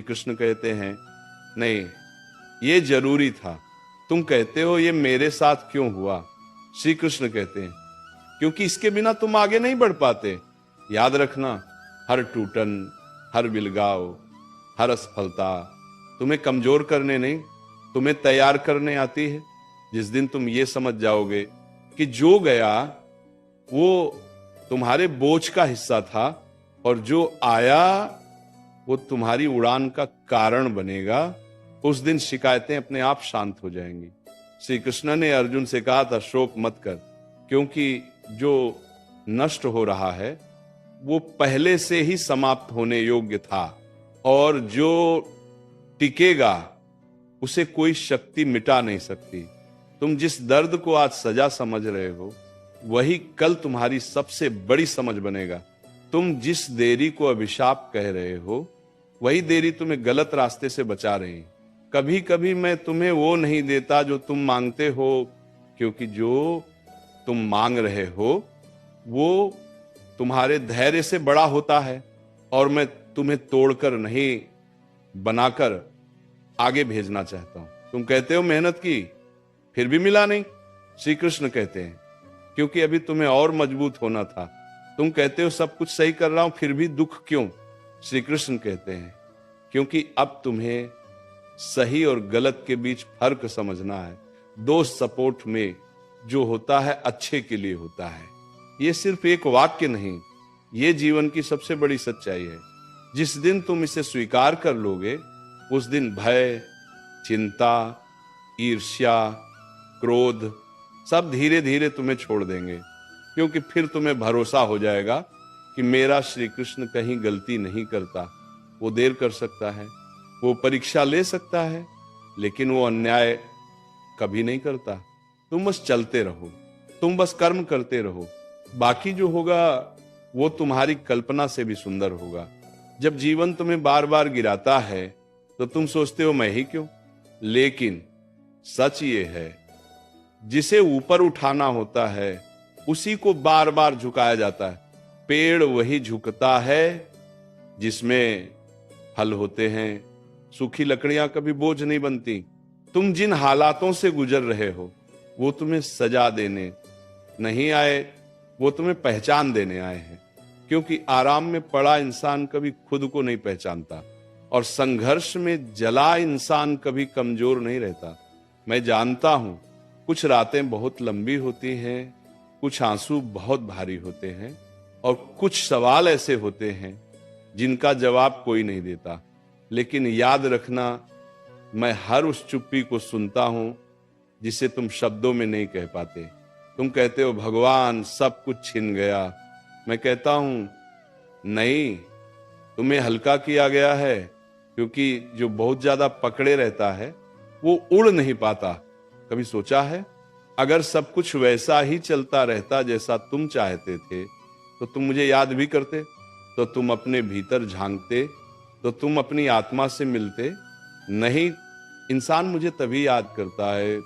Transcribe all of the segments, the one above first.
कृष्ण कहते हैं नहीं, ये जरूरी था। तुम कहते हो ये मेरे साथ क्यों हुआ? श्री कृष्ण कहते हैं क्योंकि इसके बिना तुम आगे नहीं बढ़ पाते। याद रखना, हर टूटन, हर बिलगाव, हर असफलता तुम्हें कमजोर करने नहीं, तुम्हें तैयार करने आती है। जिस दिन तुम ये समझ जाओगे कि जो गया वो तुम्हारे बोझ का हिस्सा था और जो आया वो तुम्हारी उड़ान का कारण बनेगा, उस दिन शिकायतें अपने आप शांत हो जाएंगी। श्री कृष्ण ने अर्जुन से कहा था शोक मत कर, क्योंकि जो नष्ट हो रहा है वो पहले से ही समाप्त होने योग्य था, और जो टिकेगा उसे कोई शक्ति मिटा नहीं सकती। तुम जिस दर्द को आज सजा समझ रहे हो वही कल तुम्हारी सबसे बड़ी समझ बनेगा। तुम जिस देरी को अभिशाप कह रहे हो वही देरी तुम्हें गलत रास्ते से बचा रही। कभी कभी मैं तुम्हें वो नहीं देता जो तुम मांगते हो, क्योंकि जो तुम मांग रहे हो वो तुम्हारे धैर्य से बड़ा होता है, और मैं तुम्हें तोड़कर नहीं बनाकर आगे भेजना चाहता हूं। तुम कहते हो मेहनत की फिर भी मिला नहीं। श्री कृष्ण कहते हैं क्योंकि अभी तुम्हें और मजबूत होना था। तुम कहते हो सब कुछ सही कर रहा हूं फिर भी दुख क्यों? श्री कृष्ण कहते हैं क्योंकि अब तुम्हें सही और गलत के बीच फर्क समझना है। दो सपोर्ट में जो होता है अच्छे के लिए होता है। ये सिर्फ एक वाक्य नहीं, ये जीवन की सबसे बड़ी सच्चाई है। जिस दिन तुम इसे स्वीकार कर लोगे उस दिन भय, चिंता, ईर्ष्या, क्रोध सब धीरे धीरे तुम्हें छोड़ देंगे, क्योंकि फिर तुम्हें भरोसा हो जाएगा कि मेरा श्री कृष्ण कहीं गलती नहीं करता। वो देर कर सकता है, वो परीक्षा ले सकता है, लेकिन वो अन्याय कभी नहीं करता। तुम बस चलते रहो, तुम बस कर्म करते रहो, बाकी जो होगा वो तुम्हारी कल्पना से भी सुंदर होगा। जब जीवन तुम्हें बार बार गिराता है तो तुम सोचते हो मैं ही क्यों, लेकिन सच ये है जिसे ऊपर उठाना होता है उसी को बार बार झुकाया जाता है। पेड़ वही झुकता है जिसमें फल होते हैं। सूखी लकड़ियां कभी बोझ नहीं बनती। तुम जिन हालातों से गुजर रहे हो वो तुम्हें सजा देने नहीं आए, वो तुम्हें पहचान देने आए हैं। क्योंकि आराम में पड़ा इंसान कभी खुद को नहीं पहचानता, और संघर्ष में जला इंसान कभी कमजोर नहीं रहता। मैं जानता हूं कुछ रातें बहुत लंबी होती हैं, कुछ आंसू बहुत भारी होते हैं, और कुछ सवाल ऐसे होते हैं जिनका जवाब कोई नहीं देता। लेकिन याद रखना, मैं हर उस चुप्पी को सुनता हूं जिसे तुम शब्दों में नहीं कह पाते। तुम कहते हो भगवान सब कुछ छिन गया, मैं कहता हूं नहीं, तुम्हें हल्का किया गया है, क्योंकि जो बहुत ज्यादा पकड़े रहता है वो उड़ नहीं पाता। कभी सोचा है अगर सब कुछ वैसा ही चलता रहता जैसा तुम चाहते थे तो तुम मुझे याद भी करते, तो तुम अपने भीतर झांकते, तो तुम अपनी आत्मा से मिलते? नहीं, इंसान मुझे तभी याद करता है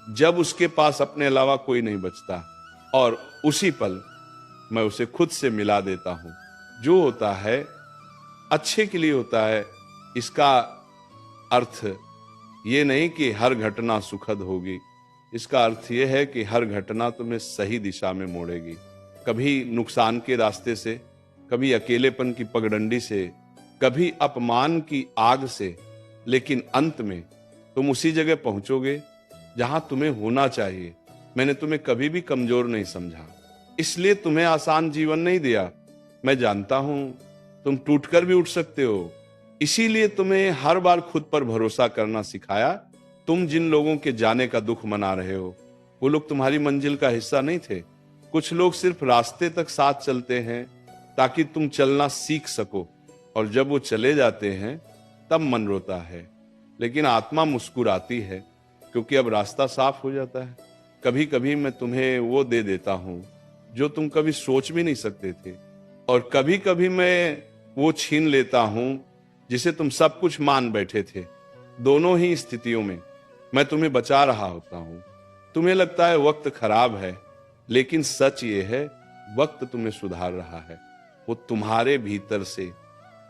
जब उसके पास अपने अलावा कोई नहीं बचता, और उसी पल मैं उसे खुद से मिला देता हूं। जो होता है अच्छे के लिए होता है। इसका अर्थ ये नहीं कि हर घटना सुखद होगी, इसका अर्थ ये है कि हर घटना तुम्हें सही दिशा में मोड़ेगी। कभी नुकसान के रास्ते से, कभी अकेलेपन की पगडंडी से, कभी अपमान की आग से, लेकिन अंत में तुम उसी जगह पहुंचोगे जहां तुम्हें होना चाहिए। मैंने तुम्हें कभी भी कमजोर नहीं समझा, इसलिए तुम्हें आसान जीवन नहीं दिया। मैं जानता हूं तुम टूटकर भी उठ सकते हो, इसीलिए तुम्हें हर बार खुद पर भरोसा करना सिखाया। तुम जिन लोगों के जाने का दुख मना रहे हो वो लोग तुम्हारी मंजिल का हिस्सा नहीं थे। कुछ लोग सिर्फ रास्ते तक साथ चलते हैं ताकि तुम चलना सीख सको, और जब वो चले जाते हैं तब मन रोता है, लेकिन आत्मा मुस्कुराती है क्योंकि अब रास्ता साफ हो जाता है। कभी कभी मैं तुम्हें वो दे देता हूं जो तुम कभी सोच भी नहीं सकते थे, और कभी कभी मैं वो छीन लेता हूं जिसे तुम सब कुछ मान बैठे थे। दोनों ही स्थितियों में मैं तुम्हें बचा रहा होता हूं। तुम्हें लगता है वक्त खराब है, लेकिन सच ये है वक्त तुम्हें सुधार रहा है। वो तुम्हारे भीतर से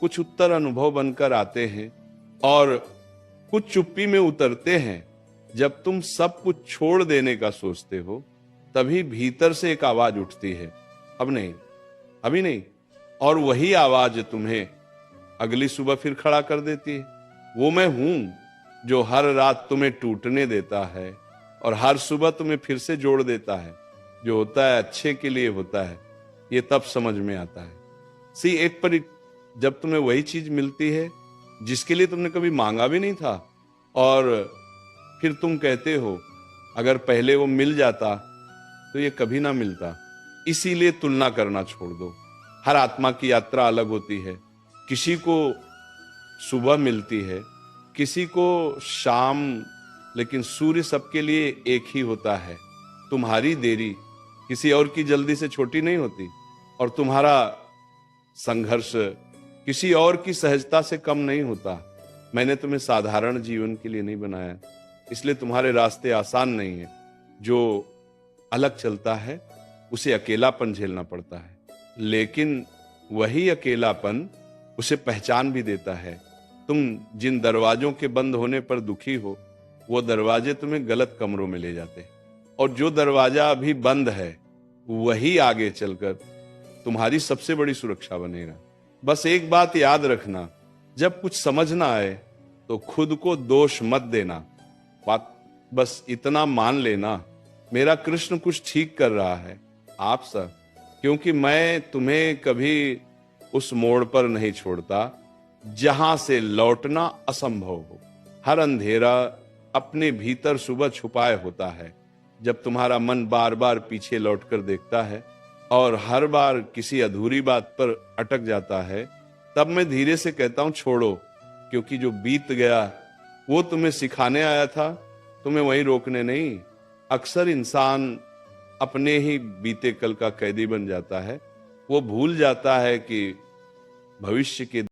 कुछ उत्तर अनुभव बनकर आते हैं और कुछ चुप्पी में उतरते हैं। जब तुम सब कुछ छोड़ देने का सोचते हो, तभी भीतर से एक आवाज उठती है, अब नहीं, अभी नहीं, और वही आवाज तुम्हें अगली सुबह फिर खड़ा कर देती है। वो मैं हूं जो हर रात तुम्हें टूटने देता है और हर सुबह तुम्हें फिर से जोड़ देता है। जो होता है अच्छे के लिए होता है, ये तब समझ में आता है। एक पर जब तुम्हें वही चीज मिलती है जिसके लिए तुमने कभी मांगा भी नहीं था, और फिर तुम कहते हो अगर पहले वो मिल जाता तो ये कभी ना मिलता। इसीलिए तुलना करना छोड़ दो। हर आत्मा की यात्रा अलग होती है। किसी को सुबह मिलती है, किसी को शाम, लेकिन सूर्य सबके लिए एक ही होता है। तुम्हारी देरी किसी और की जल्दी से छोटी नहीं होती, और तुम्हारा संघर्ष किसी और की सहजता से कम नहीं होता। मैंने तुम्हें साधारण जीवन के लिए नहीं बनाया, इसलिए तुम्हारे रास्ते आसान नहीं है। जो अलग चलता है उसे अकेलापन झेलना पड़ता है, लेकिन वही अकेलापन उसे पहचान भी देता है। तुम जिन दरवाजों के बंद होने पर दुखी हो, वो दरवाजे तुम्हें गलत कमरों में ले जाते हैं, और जो दरवाजा अभी बंद है वही आगे चलकर तुम्हारी सबसे बड़ी सुरक्षा बनेगा। बस एक बात याद रखना, जब कुछ समझ ना आए तो खुद को दोष मत देना। बात बस इतना मान लेना, मेरा कृष्ण कुछ ठीक कर रहा है आप सब, क्योंकि मैं तुम्हें कभी उस मोड़ पर नहीं छोड़ता जहां से लौटना असंभव हो। हर अंधेरा अपने भीतर सुबह छुपाए होता है। जब तुम्हारा मन बार बार पीछे लौटकर देखता है और हर बार किसी अधूरी बात पर अटक जाता है, तब मैं धीरे से कहता हूं छोड़ो, क्योंकि जो बीत गया वो तुम्हें सिखाने आया था, तुम्हें वहीं रोकने नहीं। अक्सर इंसान अपने ही बीते कल का कैदी बन जाता है। वो भूल जाता है कि भविष्य के